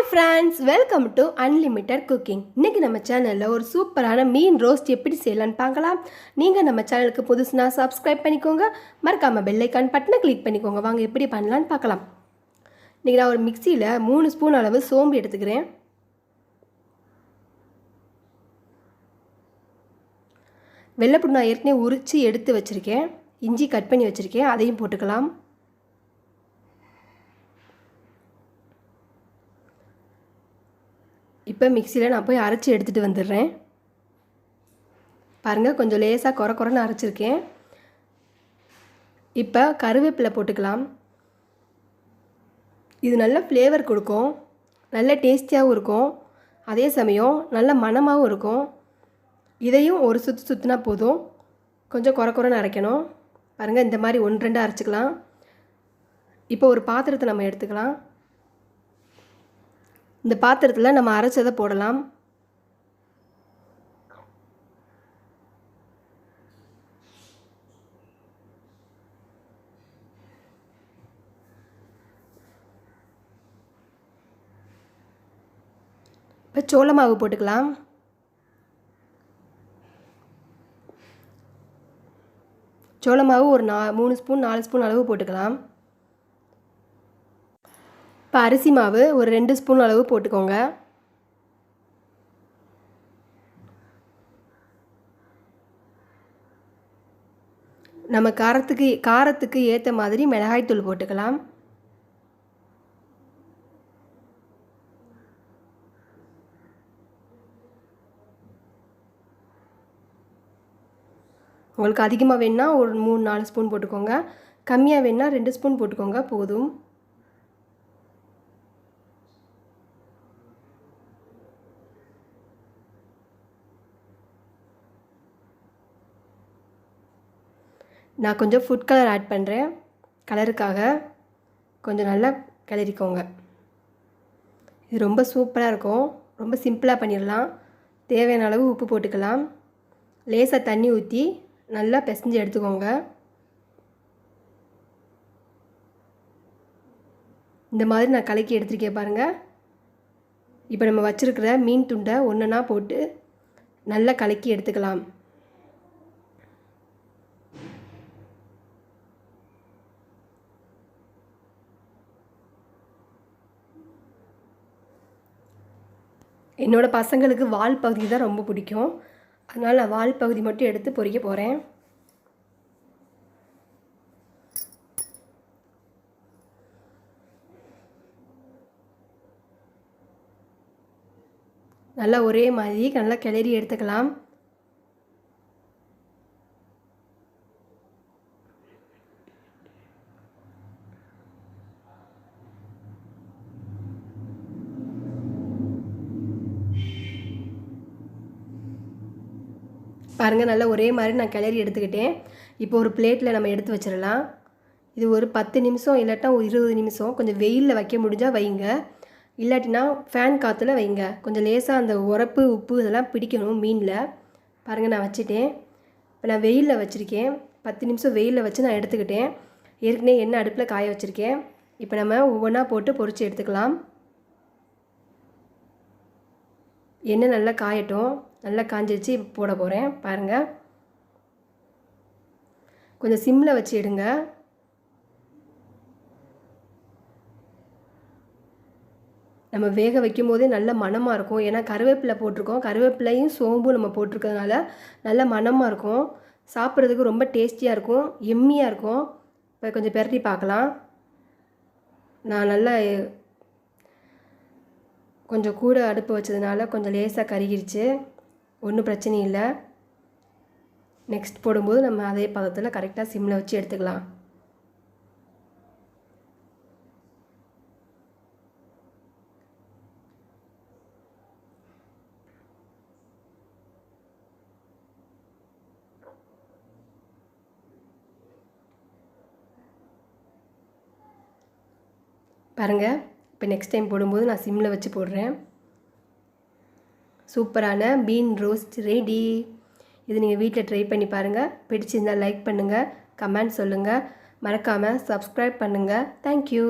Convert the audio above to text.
Hi friends, welcome to unlimited cooking. இன்றைக்கி நம்ம சேனலில் ஒரு சூப்பரான மீன் ரோஸ்ட் எப்படி செய்யலான்னு பார்க்கலாம். நீங்கள் நம்ம சேனலுக்கு புதுசுனா சப்ஸ்கிரைப் பண்ணிக்கோங்க, மறக்காமல் பெல் ஐக்கான் பட்டனை கிளிக் பண்ணிக்கோங்க. வாங்க எப்படி பண்ணலான்னு பார்க்கலாம். இன்றைக்கி நான் ஒரு மிக்சியில் 3 ஸ்பூன் அளவு சோம்பு எடுத்துக்கிறேன். வெள்ளைப்பூண்டு நான் ஏற்கனவே உரித்து எடுத்து வச்சுருக்கேன். இஞ்சி கட் பண்ணி வச்சுருக்கேன், அதையும் போட்டுக்கலாம். இப்போ மிக்சியில் நான் போய் அரைச்சி எடுத்துகிட்டு வந்துடுறேன். பாருங்கள், கொஞ்சம் லேசாக குறைன்னு அரைச்சிருக்கேன். இப்போ கருவேப்பிலை போட்டுக்கலாம். இது நல்ல ஃப்ளேவர் கொடுக்கும், நல்ல டேஸ்டியாகவும் இருக்கும், அதே சமயம் நல்ல மணமாகவும் இருக்கும். இதையும் ஒரு சுற்றுனா போதும். கொஞ்சம் குறைன்னு அரைக்கணும். பாருங்கள், இந்த மாதிரி 1-2 அரைச்சிக்கலாம். இப்போ ஒரு பாத்திரத்தை நம்ம எடுத்துக்கலாம். இந்த பாத்திரத்தில் நம்ம அரைச்சதை போடலாம். இப்போ சோள மாவு போட்டுக்கலாம். சோள மாவு ஒரு 3 ஸ்பூன் 4 ஸ்பூன் அளவு போட்டுக்கலாம். இப்போ அரிசி மாவு ஒரு 2 ஸ்பூன் அளவு போட்டுக்கோங்க. நம்ம காரத்துக்கு ஏற்ற மாதிரி மிளகாய்த்தூள் போட்டுக்கலாம். உங்களுக்கு அதிகமாக வேணுன்னா ஒரு 3-4 ஸ்பூன் போட்டுக்கோங்க, கம்மியாக வேணுன்னா 2 ஸ்பூன் போட்டுக்கோங்க, போதும். நான் கொஞ்சம் ஃபுட் கலர் ஆட் பண்ணுறேன், கலருக்காக. கொஞ்சம் நல்லா கிளறிக்கோங்க. இது ரொம்ப சூப்பராக இருக்கும். ரொம்ப சிம்பிளாக பண்ணிடலாம். தேவையான அளவு உப்பு போட்டுக்கலாம். லேசாக தண்ணி ஊற்றி நல்லா பிசைஞ்சு எடுத்துக்கோங்க. இந்த மாதிரி நான் கலக்கி எடுத்துருக்கேன் பாருங்கள். இப்போ நம்ம வச்சுருக்கிற மீன் துண்டை ஒன்றா போட்டு நல்லா கலக்கி எடுத்துக்கலாம். என்னோடய பசங்களுக்கு வால் பகுதி தான் ரொம்ப பிடிக்கும், அதனால் நான் வால் பகுதி மட்டும் எடுத்து பொரிக்க போகிறேன். நல்லா ஒரே மாதிரி நல்லா கிளறி எடுத்துக்கலாம். பாருங்கள், நல்லா ஒரே மாதிரி நான் கிளறி எடுத்துக்கிட்டேன். இப்போ ஒரு பிளேட்டில் நம்ம எடுத்து வச்சிடலாம். இது ஒரு 10 நிமிஷம் இல்லாட்டா ஒரு 20 நிமிஷம் கொஞ்சம் வெயிலில் வைக்க முடிஞ்சால் வைங்க, இல்லாட்டினா ஃபேன் காற்றுல வைங்க. கொஞ்சம் லேசாக அந்த உரப்பு உப்பு இதெல்லாம் பிடிக்கணும் மீனில். பாருங்கள், நான் வச்சுட்டேன். இப்போ நான் வெயிலில் வச்சுருக்கேன். 10 நிமிஷம் வெயிலில் வச்சு நான் எடுத்துக்கிட்டேன். ஏற்கனவே எண்ணெய் அடுப்பில் காய வச்சுருக்கேன். இப்போ நம்ம ஒவ்வொன்றா போட்டு பொரித்து எடுத்துக்கலாம். எண்ணெய் நல்லா காயட்டும். நல்லா காஞ்சிருச்சு. இப்போ போட போகிறேன். பாருங்கள், கொஞ்சம் சிம்மில் வச்சு எடுங்க. நம்ம வேக வைக்கும் போதே நல்ல மணமாக இருக்கும். ஏன்னா கருவேப்பிலை போட்டிருக்கோம், கருவேப்பிலையும் சோம்பும் நம்ம போட்டிருக்கிறதுனால நல்ல மணமாக இருக்கும். சாப்பிட்றதுக்கு ரொம்ப டேஸ்டியாக இருக்கும், எம்மியாக இருக்கும். இப்போ கொஞ்சம் பெரட்டி பார்க்கலாம். நான் நல்லா கொஞ்சம் கூட அடுப்பு வச்சதுனால கொஞ்சம் லேசாக கருகிருச்சு. ஒன்றும் பிரச்சனை இல்லை. நெக்ஸ்ட் போடும்போது நம்ம அதே பதத்தில் கரெக்டாக சிம்மில் வச்சு எடுத்துக்கலாம். பாருங்கள், இப்போ நெக்ஸ்ட் டைம் போடும்போது நான் சிம்மில் வச்சு போடுறேன். சூப்பரான மீன் ரோஸ்ட் ரெடி. இது நீங்கள் வீட்டில் ட்ரை பண்ணி பாருங்கள். பிடிச்சிருந்தால் லைக் பண்ணுங்கள், கமெண்ட் சொல்லுங்கள், மறக்காமல் சப்ஸ்கிரைப் பண்ணுங்கள். தேங்க்யூ.